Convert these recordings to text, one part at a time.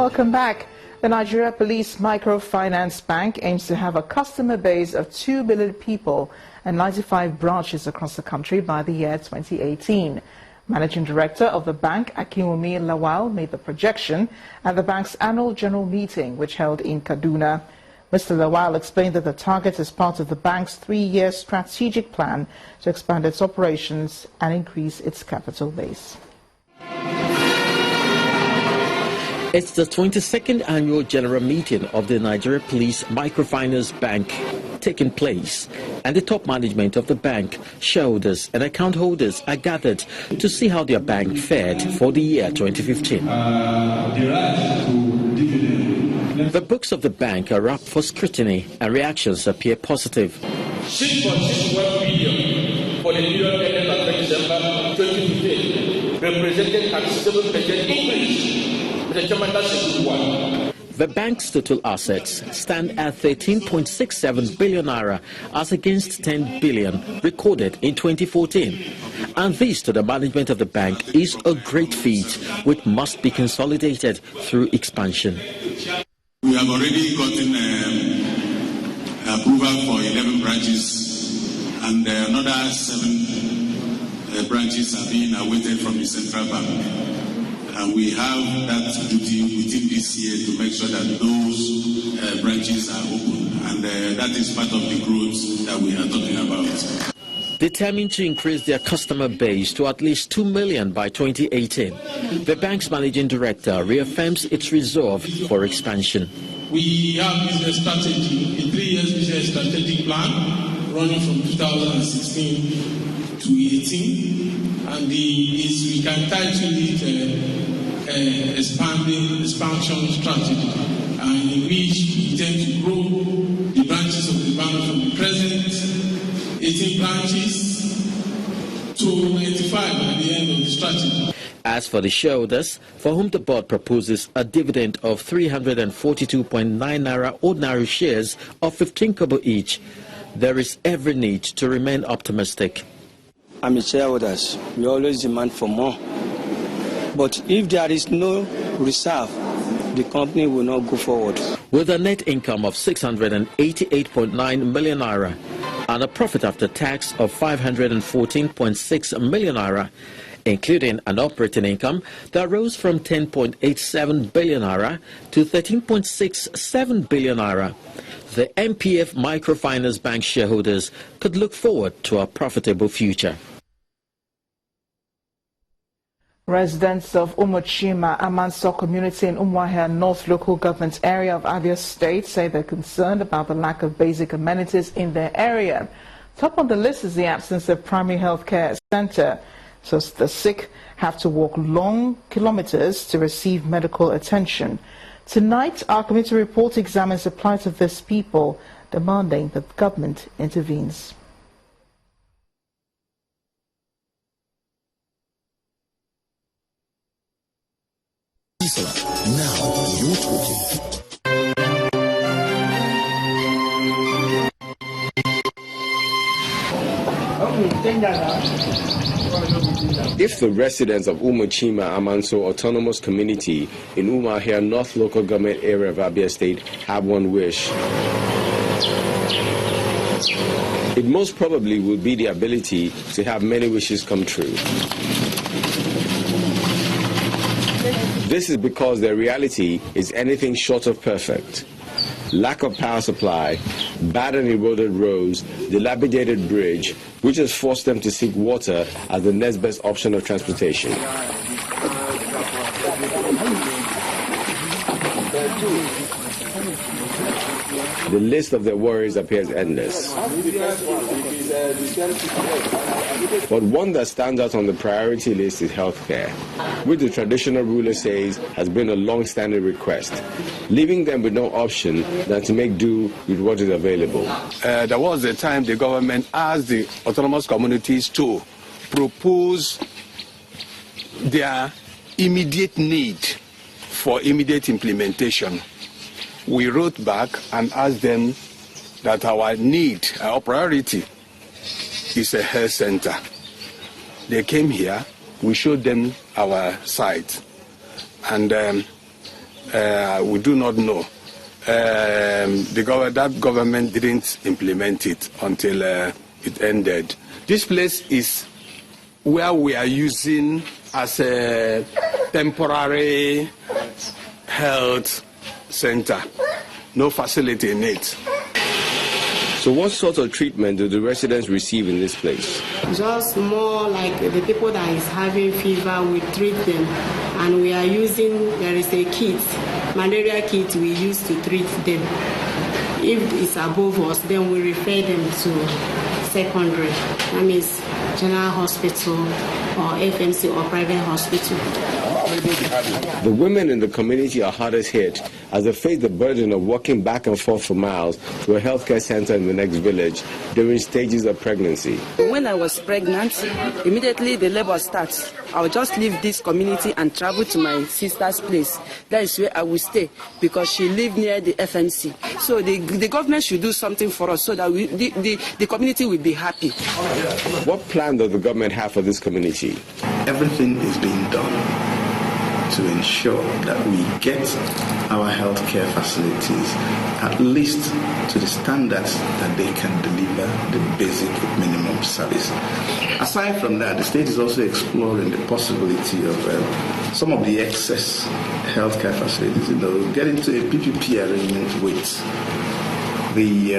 Welcome back. The Nigeria Police Microfinance Bank aims to have a customer base of 2 million people and 95 branches across the country by the year 2018. Managing Director of the bank, Akinwumi Lawal, made the projection at the bank's annual general meeting, which held in Kaduna. Mr. Lawal explained that the target is part of the bank's 3-year strategic plan to expand its operations and increase its capital base. It's the 22nd annual general meeting of the Nigeria Police Microfinance Bank taking place, and the top management of the bank, shareholders and account holders are gathered to see how their bank fared for the year 2015. The books of the bank are up for scrutiny and reactions appear positive. 6.61 billion for the period ended on December 2015, representing 37% increase. The bank's total assets stand at 13.67 billion naira as against 10 billion recorded in 2014. And this, to the management of the bank, is a great feat which must be consolidated through expansion. We have already gotten approval for 11 branches, and another 7 branches are being awaited from the central bank. And we have that duty within this year to make sure that those branches are open, and that is part of the growth that we are talking about. Determined to increase their customer base to at least 2 million by 2018, the bank's managing director reaffirms its resolve for expansion. We have business strategy, a 3-year business strategic plan running from 2016 to 18, and we can title it expansion strategy, and in which we intend to grow the branches of the bank from the present 18 branches to 95 at the end of the strategy. As for the shareholders, for whom the board proposes a dividend of 342.9 naira ordinary shares of 15 kobo each, there is every need to remain optimistic. I'm a shareholder. We always demand for more. But if there is no reserve, the company will not go forward. With a net income of 688.9 million naira and a profit after tax of 514.6 million naira, including an operating income that rose from 10.87 billion naira to 13.67 billion naira, the MPF Microfinance Bank shareholders could look forward to a profitable future. Residents of Umuchima Amanso community in Umuahia North local government area of Abia State say they're concerned about the lack of basic amenities in their area. Top on the list is the absence of primary health care center, so the sick have to walk long kilometers to receive medical attention. Tonight, our committee report examines the plight of these people, demanding that the government intervenes. Now you're talking. If the residents of Umuchima Amanso Autonomous Community in Umuahia North Local Government Area of Abia State have one wish, it most probably will be the ability to have many wishes come true. This is because their reality is anything short of perfect. Lack of power supply, bad and eroded roads, dilapidated bridge, which has forced them to seek water as the next best option of transportation. The list of their worries appears endless. But one that stands out on the priority list is healthcare, which the traditional ruler says has been a long-standing request, leaving them with no option than to make do with what is available. There was a time the government asked the autonomous communities to propose their immediate need for immediate implementation. We wrote back and asked them that our need, our priority, is a health center. They came here, we showed them our site, and we do not know. That government didn't implement it until it ended. This place is where we are using as a temporary health center. No facility in it. So what sort of treatment do the residents receive in this place? Just more like the people that is having fever, we treat them. And we are using, there is a kit, malaria kit we use to treat them. If it's above us, then we refer them to secondary. That means general hospital or FMC or private hospital. The women in the community are hardest hit as they face the burden of walking back and forth for miles to a healthcare center in the next village during stages of pregnancy. When I was pregnant, immediately the labor starts. I will just leave this community and travel to my sister's place. That is where I will stay because she lives near the FMC. So the government should do something for us so that the community will be happy. What plan does the government have for this community? Everything is being done to ensure that we get our healthcare facilities at least to the standards that they can deliver the basic minimum service. Aside from that, the state is also exploring the possibility of some of the excess healthcare facilities, get into a PPP arrangement with the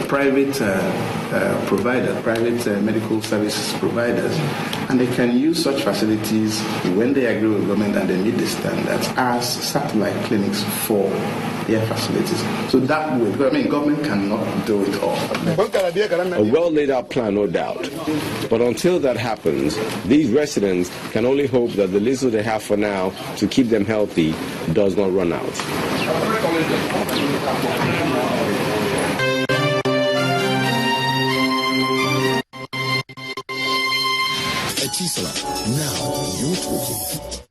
private medical services providers, and they can use such facilities when they agree with government and they meet the standards as satellite clinics for their facilities. So that way, government cannot do it all. A well laid out plan, no doubt. But until that happens, these residents can only hope that the little they have for now to keep them healthy does not run out. Now you're talking.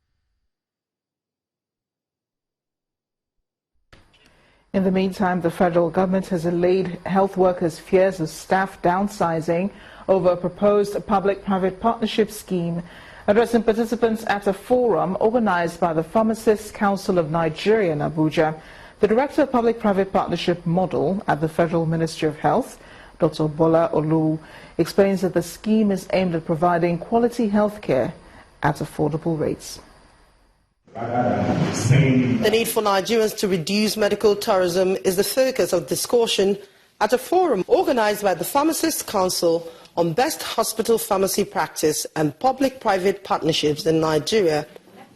In the meantime, the federal government has allayed health workers' fears of staff downsizing over a proposed public-private partnership scheme. Addressing participants at a forum organized by the Pharmacists Council of Nigeria in Abuja, the Director of Public-Private Partnership Model at the Federal Ministry of Health, Dr. Bola Olu, explains that the scheme is aimed at providing quality health care at affordable rates. The need for Nigerians to reduce medical tourism is the focus of discussion at a forum organized by the Pharmacists Council on best hospital pharmacy practice and public-private partnerships in Nigeria.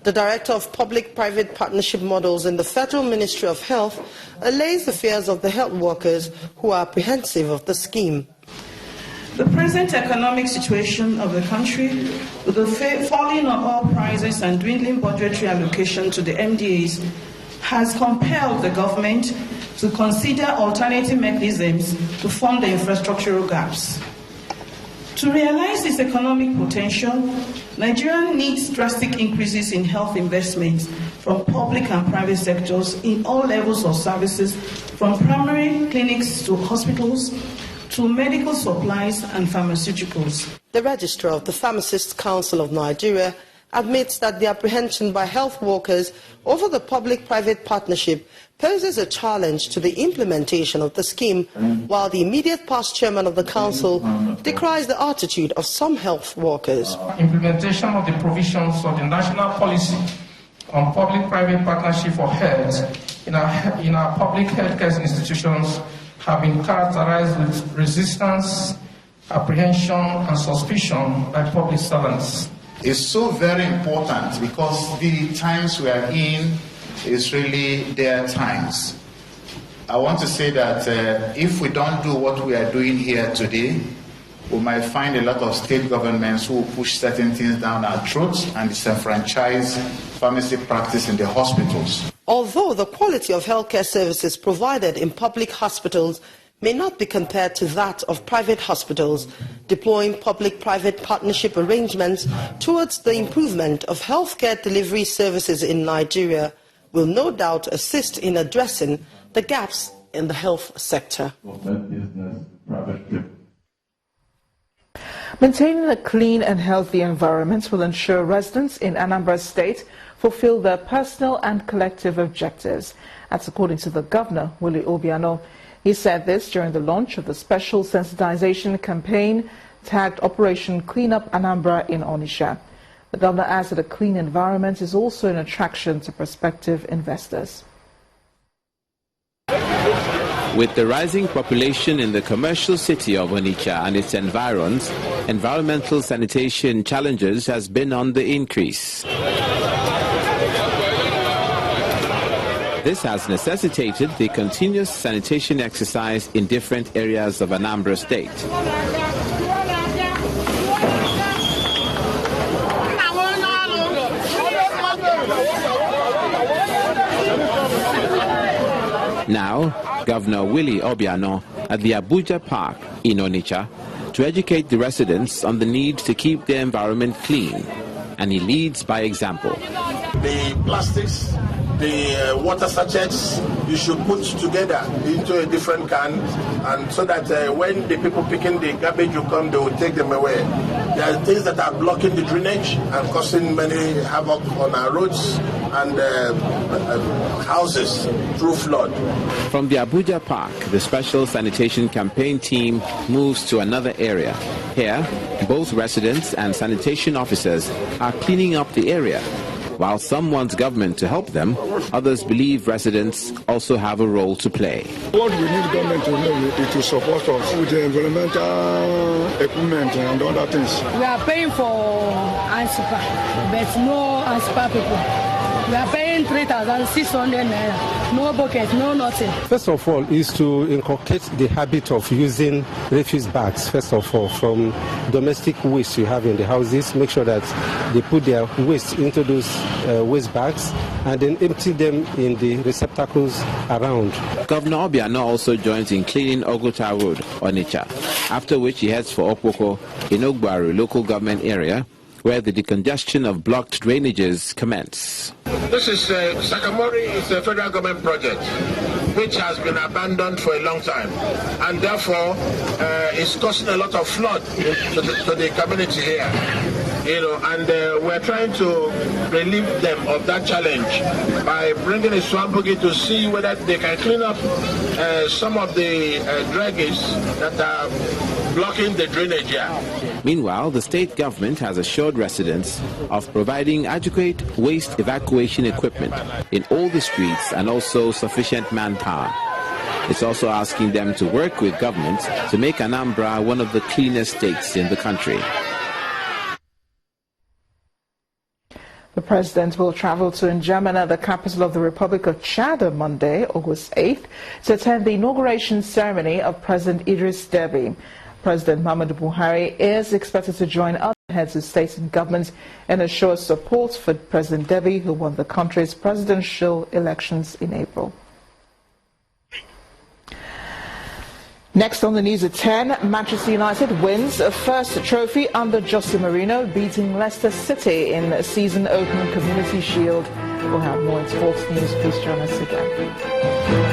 The Director of Public-Private Partnership Models in the Federal Ministry of Health allays the fears of the health workers who are apprehensive of the scheme. The present economic situation of the country, with the falling of oil prices and dwindling budgetary allocation to the MDAs, has compelled the government to consider alternative mechanisms to fund the infrastructural gaps. To realize this economic potential, Nigeria needs drastic increases in health investments from public and private sectors in all levels of services, from primary clinics to hospitals, to medical supplies and pharmaceuticals. The Registrar of the Pharmacists Council of Nigeria admits that the apprehension by health workers over the public-private partnership poses a challenge to the implementation of the scheme, while the immediate past chairman of the council decries the attitude of some health workers. Implementation of the provisions of the national policy on public-private partnership for health in our public healthcare institutions have been characterized with resistance, apprehension, and suspicion by public servants. It's so very important because the times we are in is really their times. I want to say that if we don't do what we are doing here today, we might find a lot of state governments who push certain things down our throats and disenfranchise pharmacy practice in the hospitals. Although the quality of healthcare services provided in public hospitals may not be compared to that of private hospitals, deploying public-private partnership arrangements towards the improvement of healthcare delivery services in Nigeria will no doubt assist in addressing the gaps in the health sector. Maintaining a clean and healthy environment will ensure residents in Anambra State fulfill their personal and collective objectives. That's according to the Governor, Willie Obiano. He said this during the launch of the special sensitization campaign tagged Operation Clean Up Anambra in Onitsha. The Governor adds that a clean environment is also an attraction to prospective investors. With the rising population in the commercial city of Onitsha and its environs, environmental sanitation challenges has been on the increase. This has necessitated the continuous sanitation exercise in different areas of Anambra State. Now, Governor Willie Obiano at the Abuja Park in Onitsha to educate the residents on the need to keep their environment clean, and he leads by example. The plastics, the water sachets, you should put together into a different can, and so that when the people picking the garbage will come, they will take them away. There are things that are blocking the drainage and causing many havoc on our roads and houses through flood. From the Abuja Park, the special sanitation campaign team moves to another area. Here, both residents and sanitation officers are cleaning up the area. While some want government to help them, others believe residents also have a role to play. What we need government to do is to support us with the environmental equipment and other things. We are paying for ANSPA, but no ANSPA people. We are paying 3,600 naira. No bucket, no nothing. First of all, is to inculcate the habit of using refuse bags, first of all, from domestic waste you have in the houses. Make sure that they put their waste into those waste bags and then empty them in the receptacles around. Governor Obiano also joins in cleaning Oguta Road, Onitsha, after which he heads for Okpoko in Ogbaru local government area, where the decongestion of blocked drainages commence. This is Sakamori is a federal government project which has been abandoned for a long time, and therefore it's causing a lot of flood to the community here. And we're trying to relieve them of that challenge by bringing a swamp buggy to see whether they can clean up some of the draggage that are blocking the drainage here. Meanwhile, the state government has assured residents of providing adequate waste evacuation equipment in all the streets and also sufficient manpower. It's also asking them to work with government to make Anambra one of the cleanest states in the country. The president will travel to N'Djamena, the capital of the Republic of Chad, on Monday, August 8th, to attend the inauguration ceremony of President Idris Deby. President Muhammadu Buhari is expected to join other heads of state and government and assure support for President Deby, who won the country's presidential elections in April. Next on the news at 10, Manchester United wins a first trophy under Jose Mourinho, beating Leicester City in a season-opening Community Shield. We'll have more in sports news. Please join us again.